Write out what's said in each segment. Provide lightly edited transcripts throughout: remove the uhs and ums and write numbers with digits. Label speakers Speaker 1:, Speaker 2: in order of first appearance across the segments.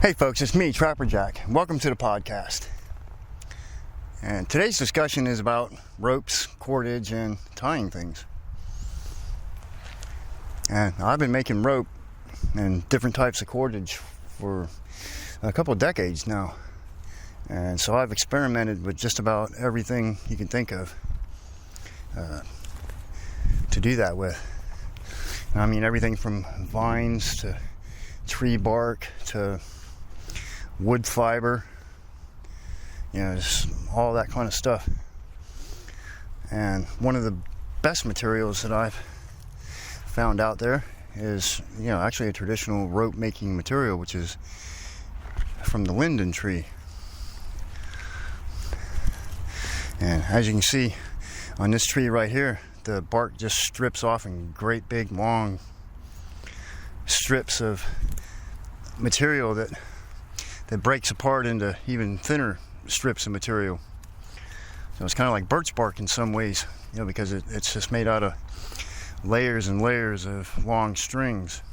Speaker 1: Hey folks, it's me, Trapper Jack. Welcome to the podcast. And today's discussion is about ropes, cordage, and tying things. And I've been making rope and different types of cordage for a couple of decades now. And so I've experimented with just about everything you can think of to do that with. And I mean everything from vines to tree bark to wood fiber, just all that kind of stuff. And one of the best materials that I've found out there is, actually a traditional rope making material, which is from the Linden tree. And as you can see on this tree right here, the bark just strips off in great big long strips of material that breaks apart into even thinner strips of material. So it's kind of like birch bark in some ways, because it's just made out of layers and layers of long strings.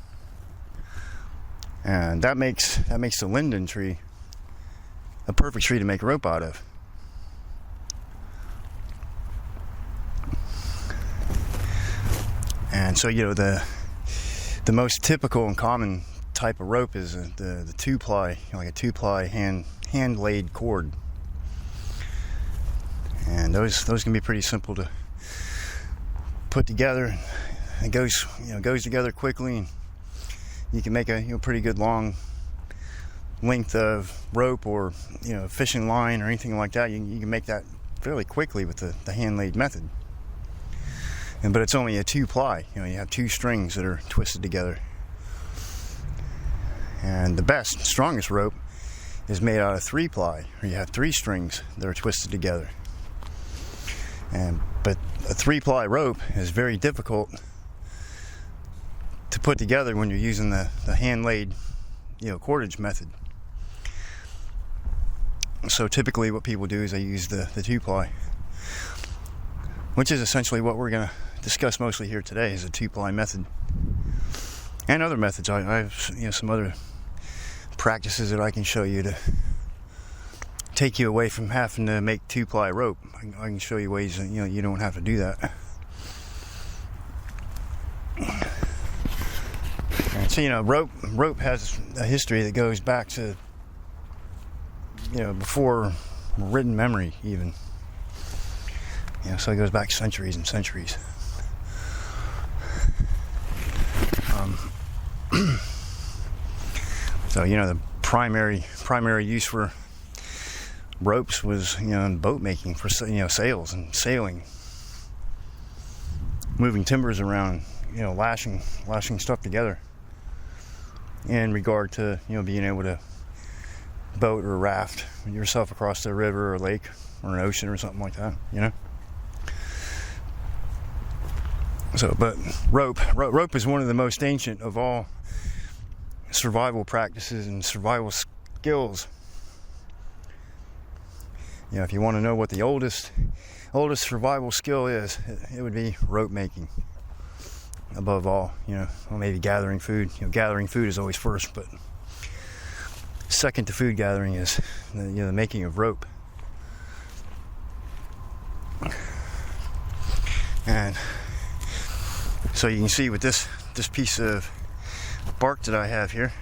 Speaker 1: And that makes the linden tree a perfect tree to make rope out of. And so, the most typical and common type of rope is the two-ply, like a two-ply hand-laid cord. And those can be pretty simple to put together. It goes together quickly, and you can make a pretty good long length of rope, or fishing line or anything like that. You can make that fairly quickly with the hand-laid method. But it's only a two-ply. You have two strings that are twisted together. And the best, strongest rope is made out of three-ply, where you have three strings that are twisted together. But a three-ply rope is very difficult to put together when you're using the hand-laid, cordage method. So typically what people do is they use the two-ply, which is essentially what we're going to discuss mostly here today, is a two-ply method. And other methods. I have some other practices that I can show you to take you away from having to make two-ply rope. I can show you ways that you don't have to do that. And so rope has a history that goes back to before written memory even. So it goes back centuries and centuries. So the primary use for ropes was in boat making, for sails and sailing, moving timbers around, lashing stuff together in regard to being able to boat or raft yourself across the river or lake or an ocean or something like that. So, but rope is one of the most ancient of all survival practices and survival skills. If you want to know what the oldest survival skill is, it would be rope making. Above all, or maybe gathering food. Gathering food is always first, but second to food gathering is the making of rope. And so you can see with this piece of bark that I have here,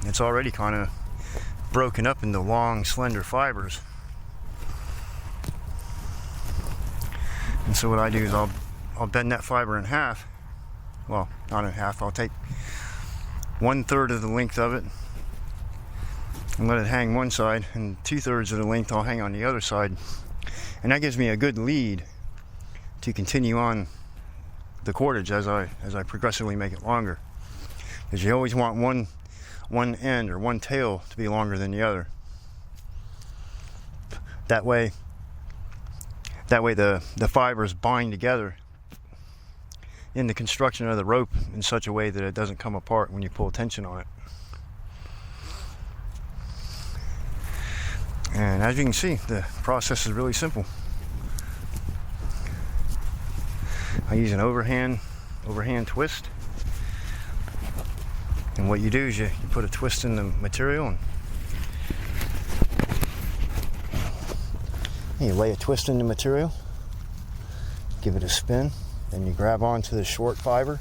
Speaker 1: it's already kind of broken up into long, slender fibers. And so what I do is I'll bend that fiber in half. Well, not in half. I'll take 1/3 of the length of it and let it hang one side, and 2/3 of the length I'll hang on the other side. And that gives me a good lead to continue on the cordage as I progressively make it longer, because you always want one end or one tail to be longer than the other. That way the fibers bind together in the construction of the rope in such a way that it doesn't come apart when you pull tension on it. And as you can see, the process is really simple. I use an overhand twist. And And what you do is you put a twist in the material and you lay a twist in the material, give it a spin, then you grab onto the short fiber.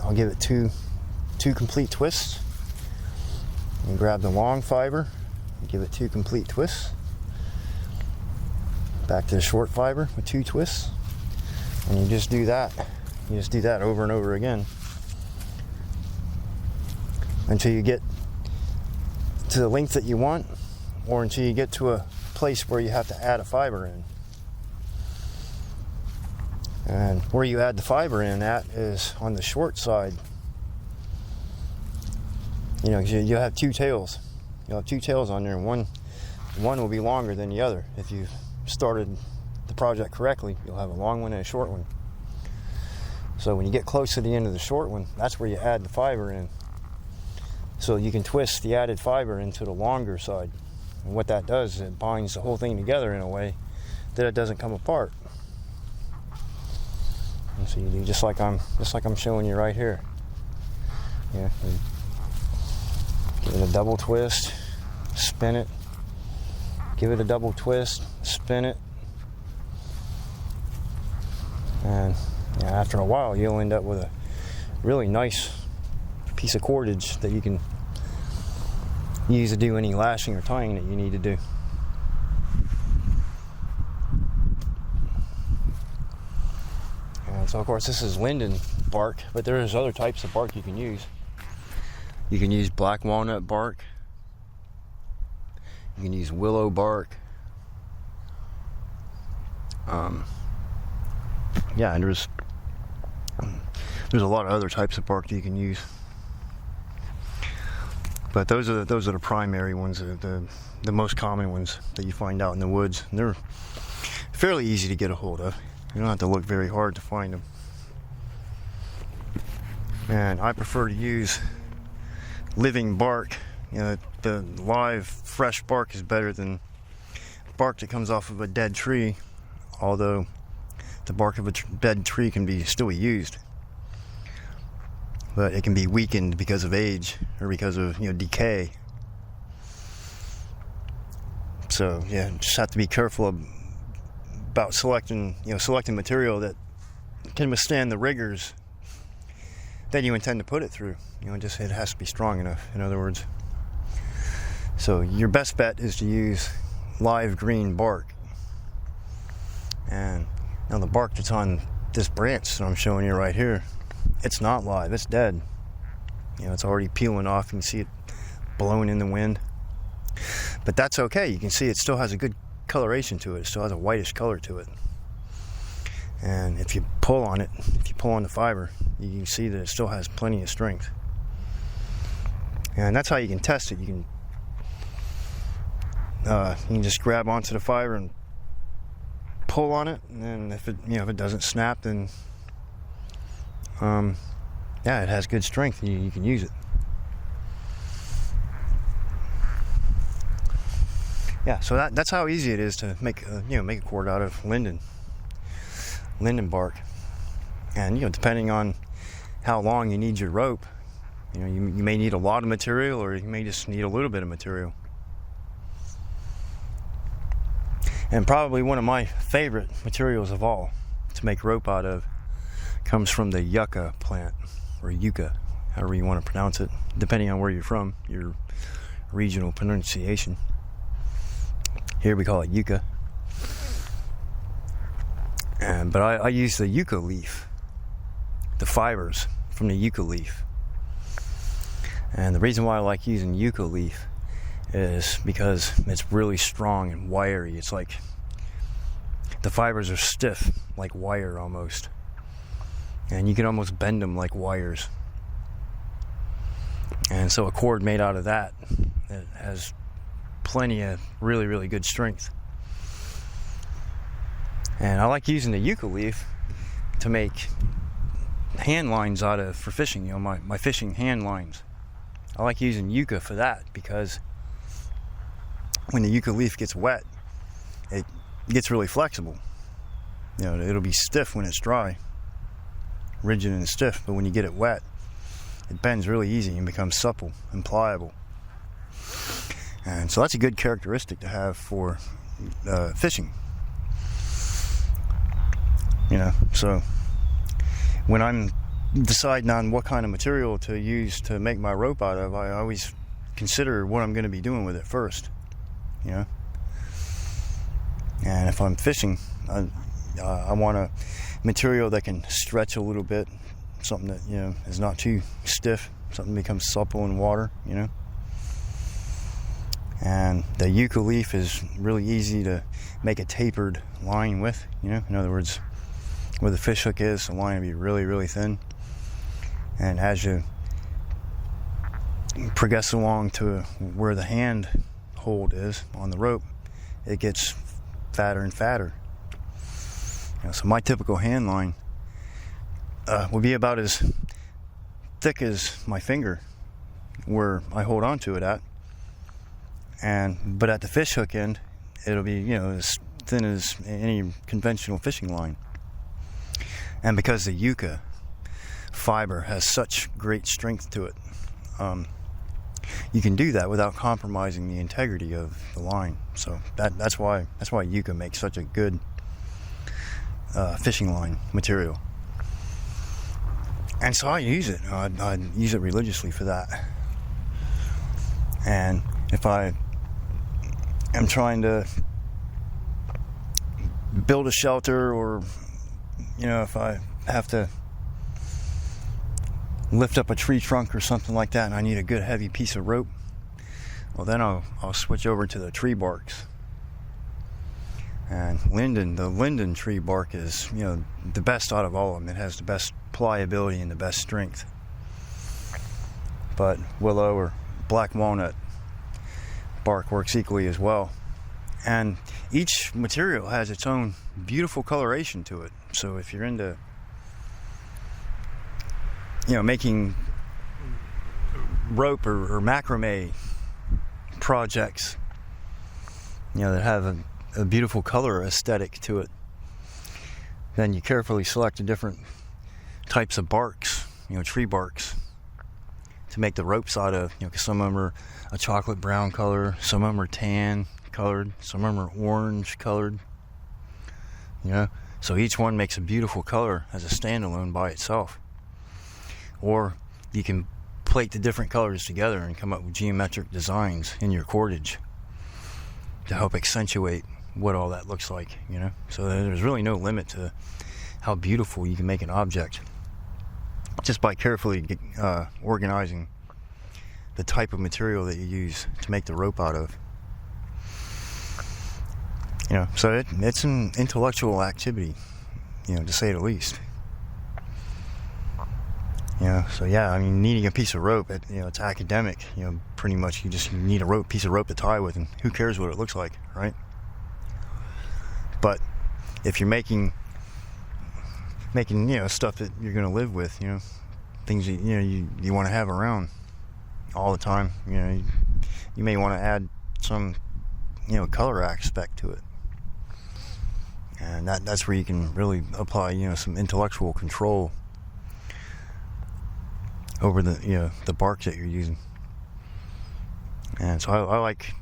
Speaker 1: I'll give it two complete twists. You grab the long fiber, give it 2 complete twists. Back to the short fiber with 2 twists. And you just do that. You just do that over and over again until you get to the length that you want, or until you get to a place where you have to add a fiber in. And where you add the fiber in at is on the short side. You know, you'll have 2 tails. You'll have 2 tails on there, and one will be longer than the other. If you started the project correctly, you'll have a long one and a short one. So when you get close to the end of the short one, that's where you add the fiber in. So you can twist the added fiber into the longer side. And what that does is it binds the whole thing together in a way that it doesn't come apart. And so you do just like I'm showing you right here. Yeah. Give it a double twist, spin it. Give it a double twist, spin it. And after a while, you'll end up with a really nice piece of cordage that you can use to do any lashing or tying that you need to do. And so of course this is linden bark, but there is other types of bark you can use. You can use black walnut bark. You can use willow bark. Yeah, and there's a lot of other types of bark that you can use. But those are the primary ones, the most common ones that you find out in the woods. And they're fairly easy to get a hold of. You don't have to look very hard to find them. And I prefer to use living bark. You know, the live, fresh bark is better than bark that comes off of a dead tree, although the bark of a dead tree can be still used. But it can be weakened because of age or because of, you know, decay. So yeah, just have to be careful about selecting material that can withstand the rigors that you intend to put it through. You know, it has to be strong enough, in other words. So your best bet is to use live green bark. And now the bark that's on this branch that I'm showing you right here, it's not live, it's dead. You know, it's already peeling off. You can see it blowing in the wind. But that's okay. You can see it still has a good coloration to it. It still has a whitish color to it. And if you pull on it, if you pull on the fiber, you can see that it still has plenty of strength. And that's how you can test it. You can just grab onto the fiber and pull on it, and then if it doesn't snap, then yeah, it has good strength. You can use it. Yeah, so that's how easy it is to make a cord out of linden bark. And depending on how long you need your rope, you may need a lot of material, or you may just need a little bit of material. And probably one of my favorite materials of all to make rope out of comes from the yucca plant, or yucca, however you want to pronounce it, depending on where you're from, your regional pronunciation. Here we call it yucca. But I use the yucca leaf, the fibers from the yucca leaf. And the reason why I like using yucca leaf is because it's really strong and wiry. It's like the fibers are stiff, like wire almost. And you can almost bend them like wires. And so a cord made out of that, it has plenty of really, really good strength. And I like using the yucca leaf to make hand lines out of for fishing, my fishing hand lines. I like using yucca for that because when the yucca leaf gets wet, it gets really flexible. It'll be stiff when it's dry, rigid and stiff, but when you get it wet, it bends really easy and becomes supple and pliable. And so that's a good characteristic to have for fishing. You know, so when I'm deciding on what kind of material to use to make my rope out of, I always consider what I'm going to be doing with it first, you know. And if I'm fishing, I want a material that can stretch a little bit, something that, you know, is not too stiff, something that becomes supple in water, you know. And the yucca leaf is really easy to make a tapered line with, you know. In other words, where the fish hook is, the line will be really, really thin. And as you progress along to where the hand hold is on the rope, it gets fatter and fatter. You know, so my typical hand line will be about as thick as my finger where I hold on to it at. But at the fish hook end, it'll be, you know, as thin as any conventional fishing line. And because the yucca fiber has such great strength to it, you can do that without compromising the integrity of the line. So that's why yucca makes such a good fishing line material. And so I use it. I use it religiously for that. And if I am trying to build a shelter, or, you know, if I have to lift up a tree trunk or something like that and I need a good heavy piece of rope, well, then I'll switch over to the tree barks. And the linden tree bark is, you know, the best out of all of them. It has the best pliability and the best strength. But willow or black walnut bark works equally as well. And each material has its own beautiful coloration to it. So if you're into, you know, making rope or macrame projects, you know, that have a beautiful color aesthetic to it, then you carefully select the different types of barks, you know, tree barks, to make the ropes out of, you know, because some of them are a chocolate brown color, some of them are tan colored, some of them are orange colored, you know. So each one makes a beautiful color as a standalone by itself. Or you can plate the different colors together and come up with geometric designs in your cordage to help accentuate what all that looks like, you know. So there's really no limit to how beautiful you can make an object just by carefully organizing the type of material that you use to make the rope out of. You know, so it's an intellectual activity, you know, to say the least. You know, so yeah, I mean, needing a piece of rope, you know, it's academic. You know, pretty much you just need a piece of rope to tie with, and who cares what it looks like, right? But if you're making you know, stuff that you're going to live with, you know, things that, you know, you want to have around all the time, you know, you may want to add some, you know, color aspect to it. And that's where you can really apply, you know, some intellectual control over the, you know, the bark that you're using. And so I like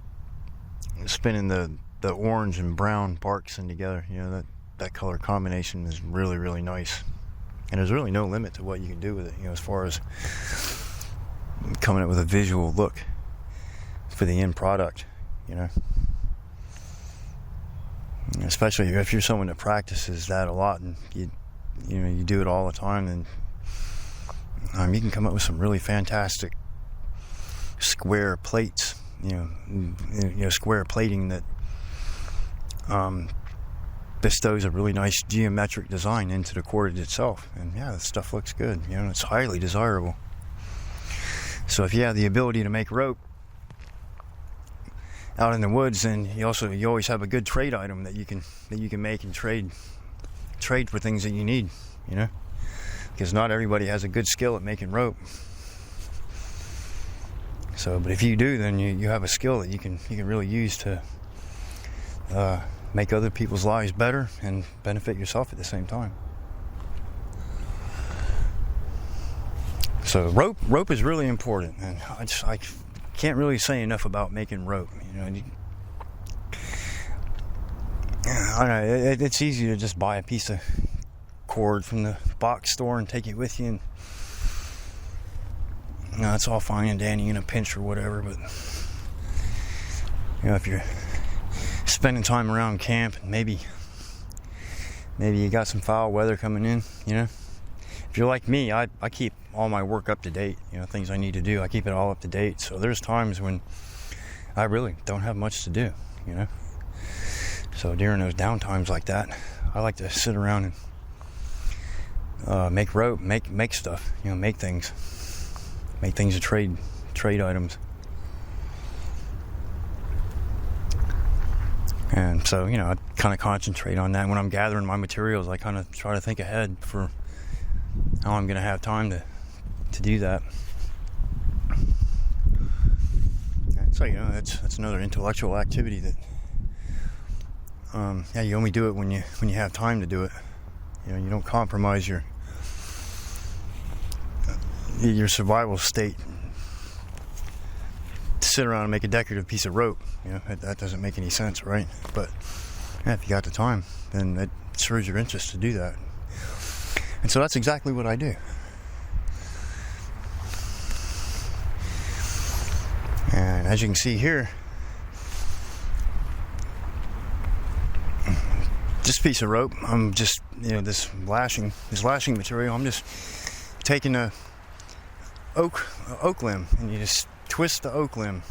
Speaker 1: spinning the orange and brown barks in together. You know, that color combination is really, really nice. And there's really no limit to what you can do with it, you know, as far as coming up with a visual look for the end product, you know. Especially if you're someone that practices that a lot and you know, you do it all the time, then you can come up with some really fantastic square plates, you know, square plating that bestows a really nice geometric design into the cordage itself. And yeah, the stuff looks good, you know, it's highly desirable. So if you have the ability to make rope out in the woods, then you always have a good trade item that you can make and trade for things that you need, you know, because not everybody has a good skill at making rope. So, but if you do, then you have a skill that you can really use to make other people's lives better and benefit yourself at the same time. So rope is really important, and I can't really say enough about making rope. You know, I don't know, it's easy to just buy a piece of cord from the box store and take it with you, and you know, it's all fine and dandy in a pinch or whatever, but you know, if you're spending time around camp and maybe you got some foul weather coming in, you know, if you're like me, I keep all my work up to date, you know, things I need to do, I keep it all up to date. So there's times when I really don't have much to do, you know. So during those down times like that, I like to sit around and make rope, make stuff, you know, make things to trade items. And so, you know, I kind of concentrate on that when I'm gathering my materials. I kind of try to think ahead for how I'm going to have time to do that. And so, you know, that's another intellectual activity that yeah, you only do it when you have time to do it. You know, you don't compromise your survival state to sit around and make a decorative piece of rope. You know, that doesn't make any sense, right? But yeah, if you got the time, then it serves your interest to do that. And so that's exactly what I do. And as you can see here, this piece of rope, I'm just, you know, this lashing material, I'm just taking a oak limb, and you just twist the oak limb.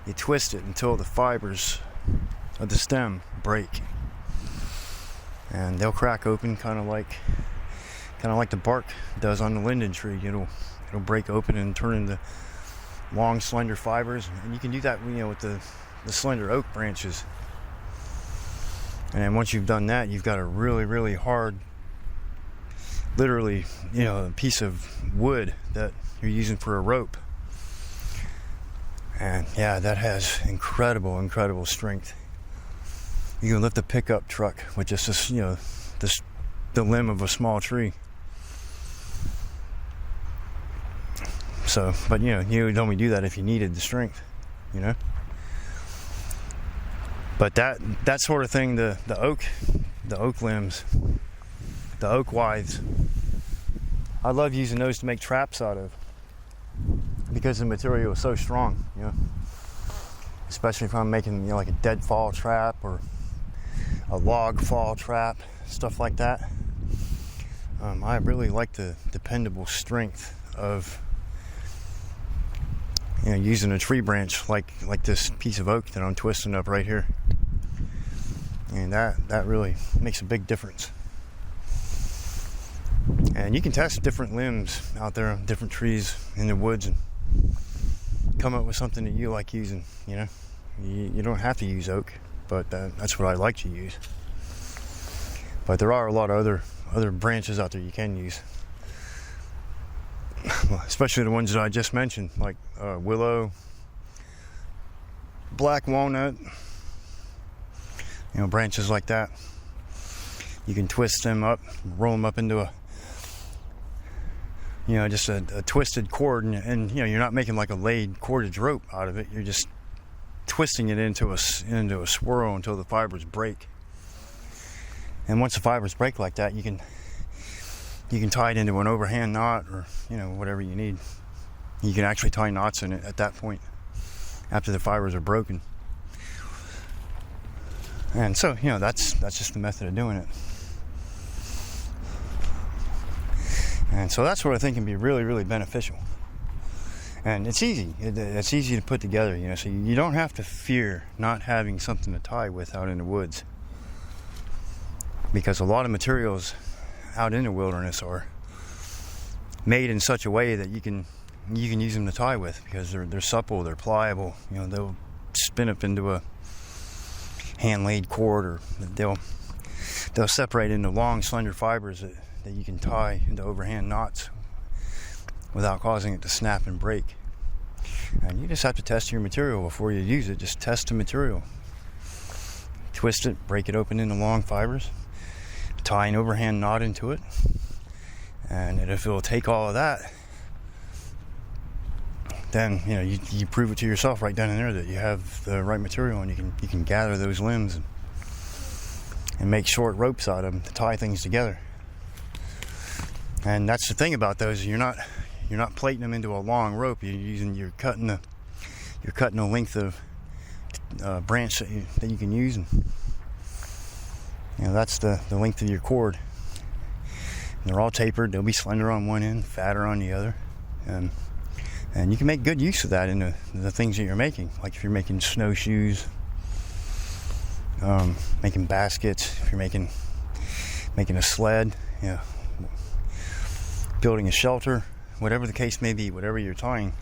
Speaker 1: You twist it until the fibers of the stem break, and they'll crack open, kind of like the bark does on the linden tree. It'll break open and turn into long, slender fibers, and you can do that, you know, with the slender oak branches. And then once you've done that, you've got a really, really hard, literally, you know, a piece of wood that you're using for a rope. And yeah, that has incredible strength. You can lift a pickup truck with just this, you know, the limb of a small tree. So, but you know, you would only do that if you needed the strength, you know. But that sort of thing, the oak limbs, the oak withes, I love using those to make traps out of, because the material is so strong, you know. Especially if I'm making, you know, like a deadfall trap or a log fall trap, stuff like that. I really like the dependable strength of, you know, using a tree branch like this piece of oak that I'm twisting up right here. And that really makes a big difference. And you can test different limbs out there on different trees in the woods and come up with something that you like using, you know. You don't have to use oak, but that's what I like to use. But there are a lot of other branches out there you can use. Especially the ones that I just mentioned, like willow, black walnut, you know, branches like that. You can twist them up, roll them up into just a twisted cord, and you know, you're not making like a laid cordage rope out of it. You're just twisting it into a swirl until the fibers break. And once the fibers break like that, you can tie it into an overhand knot, or you know, whatever you need. You can actually tie knots in it at that point after the fibers are broken. And so, you know, that's just the method of doing it. And so that's what I think can be really, really beneficial. And it's easy. It's easy to put together, you know, so you don't have to fear not having something to tie with out in the woods. Because a lot of materials out in the wilderness are made in such a way that you can use them to tie with, because they're supple, they're pliable. You know, they'll spin up into a hand-laid cord, or they'll separate into long, slender fibers that you can tie into overhand knots without causing it to snap and break. And you just have to test your material before you use it. Just test the material. Twist it, break it open into long fibers, tie an overhand knot into it, and if it'll take all of that, then you prove it to yourself right then and there that you have the right material, and you can gather those limbs and make short ropes out of them to tie things together. And that's the thing about those, you're not plating them into a long rope. You're cutting a length of branch that you can use, and that's the length of your cord. And they're all tapered. They'll be slender on one end, fatter on the other, and you can make good use of that in the things that you're making. Like if you're making snowshoes, making baskets, if you're making a sled, building a shelter, whatever the case may be, whatever you're tying,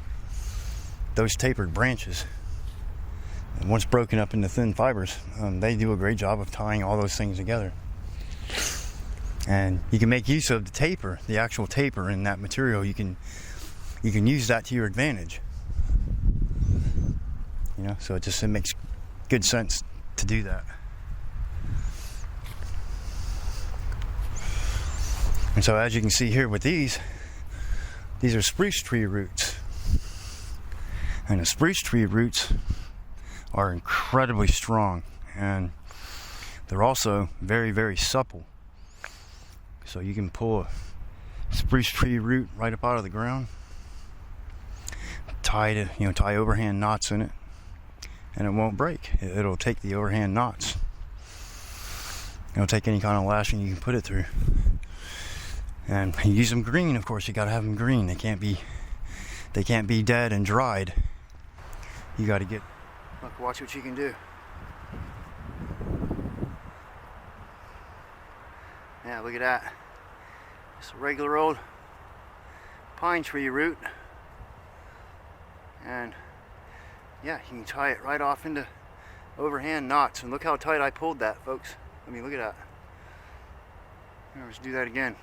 Speaker 1: those tapered branches, and once broken up into thin fibers, they do a great job of tying all those things together. And you can make use of the actual taper in that material. You can use that to your advantage. So it makes good sense to do that. And so as you can see here with these are spruce tree roots. And the spruce tree roots are incredibly strong, and they're also very, very supple. So you can pull a spruce tree root right up out of the ground, tie overhand knots in it, and it won't break. It'll take the overhand knots. It'll take any kind of lashing you can put it through. And you use them green, of course. You got to have them green. They can't be dead and dried. You got to look, watch what you can do. Yeah, look at that. It's a regular old pine tree root, and yeah, you can tie it right off into overhand knots. And look how tight I pulled that, folks. I mean, look at that. Let's do that again.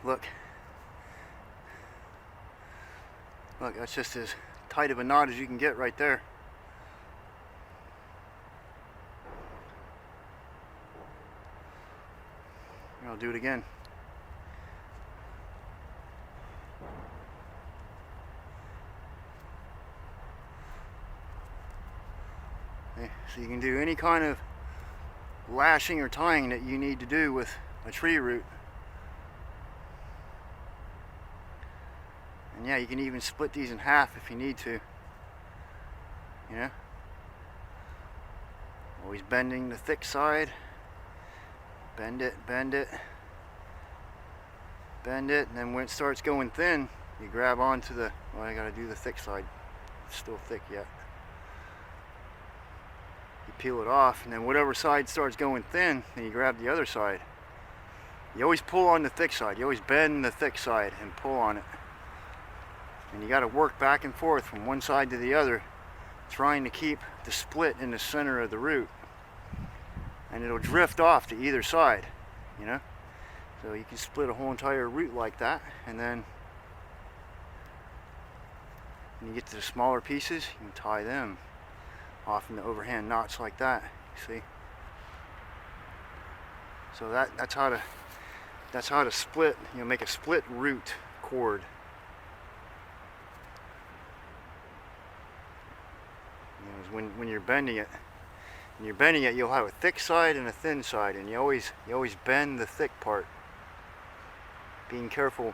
Speaker 1: Look, that's just as tight of a knot as you can get right there. And I'll do it again. Okay, so you can do any kind of lashing or tying that you need to do with a tree root. And yeah, you can even split these in half if you need to. Always bending the thick side. Bend it, bend it, bend it, and then when it starts going thin, you grab onto I gotta do the thick side. It's still thick yet. You peel it off, and then whatever side starts going thin, then you grab the other side. You always pull on the thick side. You always bend the thick side and pull on it. And you got to work back and forth from one side to the other, trying to keep the split in the center of the root. And it'll drift off to either side, So you can split a whole entire root like that, and then when you get to the smaller pieces, you can tie them off in the overhand knots like that. See? So that's how to split. Make a split root cord. When you're bending it, you'll have a thick side and a thin side, and you always bend the thick part, being careful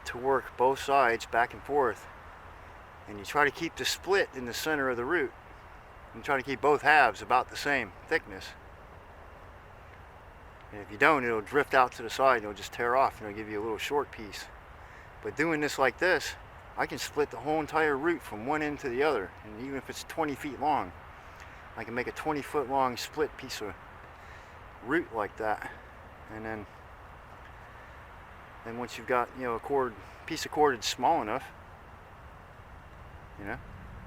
Speaker 1: to work both sides back and forth, and you try to keep the split in the center of the root, and try to keep both halves about the same thickness. And if you don't, it'll drift out to the side and it'll just tear off, and it'll give you a little short piece. But doing this like this, I can split the whole entire root from one end to the other, and even if it's 20 feet long, I can make a 20-foot long split piece of root like that. And then once you've got a piece of cordage small enough,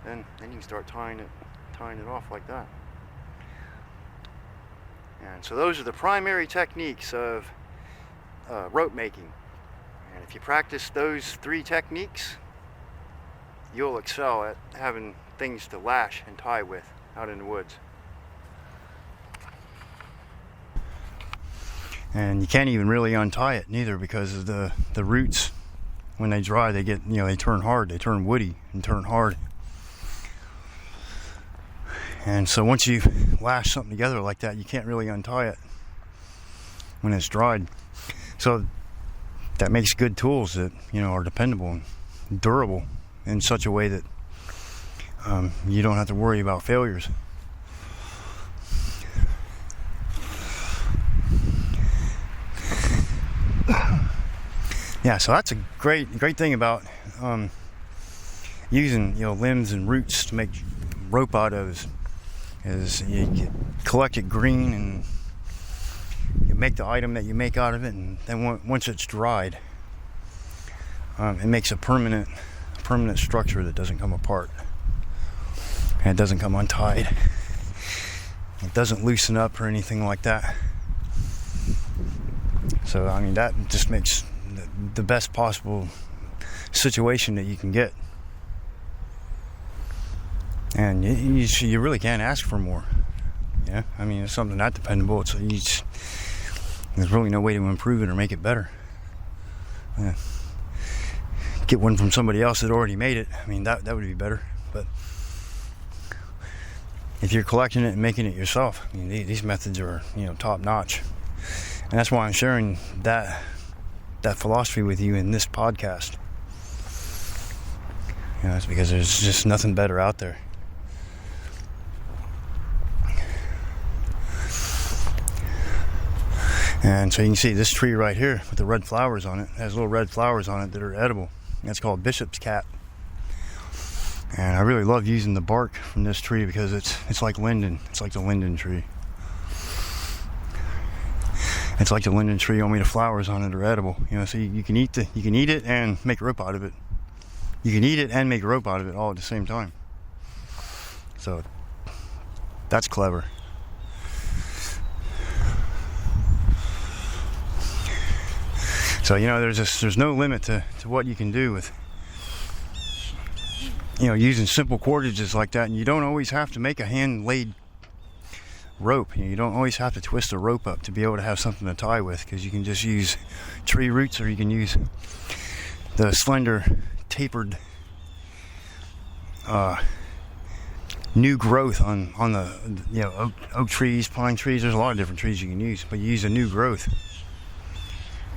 Speaker 1: then you can start tying it off like that. And so those are the primary techniques of rope making. And if you practice those 3 techniques, you'll excel at having things to lash and tie with out in the woods. And you can't even really untie it neither, because of the roots. When they dry, they get, they turn hard, they turn woody and turn hard. And so once you lash something together like that, you can't really untie it when it's dried. So that makes good tools that, are dependable and durable in such a way that you don't have to worry about failures. Yeah, so that's a great thing about using limbs and roots to make rope out of, is you collect it green and you make the item that you make out of it, and then once it's dried, it makes a permanent structure that doesn't come apart, and it doesn't come untied. It doesn't loosen up or anything like that. So I mean, that just makes the best possible situation that you can get, and you really can't ask for more. Yeah, I mean, it's something that dependable. There's really no way to improve it or make it better. Yeah. Get one from somebody else that already made it. I mean, that would be better. But if you're collecting it and making it yourself, I mean, these methods are top notch, and that's why I'm sharing that philosophy with you in this podcast. It's because there's just nothing better out there. And so you can see this tree right here with the red flowers on it, has little red flowers on it that are edible. That's called bishop's cap. And I really love using the bark from this tree because it's like linden. It's like the linden tree. It's like the linden tree, only the flowers on it are edible. So you can eat it and make rope out of it. You can eat it and make rope out of it all at the same time. So that's clever. So there's no limit to what you can do with using simple cordages like that, and you don't always have to make a hand laid rope. You don't always have to twist a rope up to be able to have something to tie with, because you can just use tree roots, or you can use the slender tapered new growth on the oak trees, pine trees. There's a lot of different trees you can use, but you use a new growth,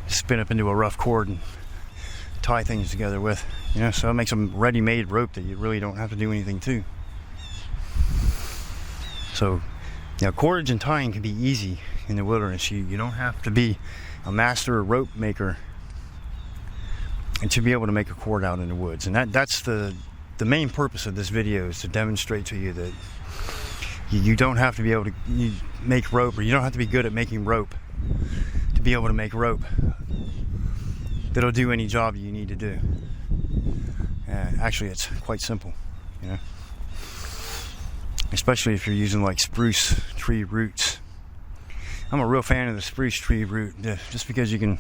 Speaker 1: spin up into a rough cord and tie things together with. So it makes a ready-made rope that you really don't have to do anything to. So cordage and tying can be easy in the wilderness. You don't have to be a master rope maker and to be able to make a cord out in the woods. And that's the main purpose of this video, is to demonstrate to you that you don't have to be able to make rope, or you don't have to be good at making rope to be able to make rope that'll do any job you need to do. Actually, it's quite simple, especially if you're using like spruce tree roots. I'm a real fan of the spruce tree root, just because you can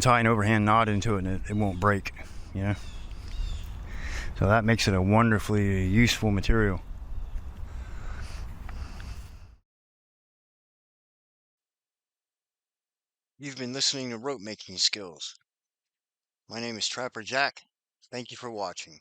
Speaker 1: tie an overhand knot into it and it won't break. So that makes it a wonderfully useful material. You've been listening to Rope Making Skills. My name is Trapper Jack. Thank you for watching.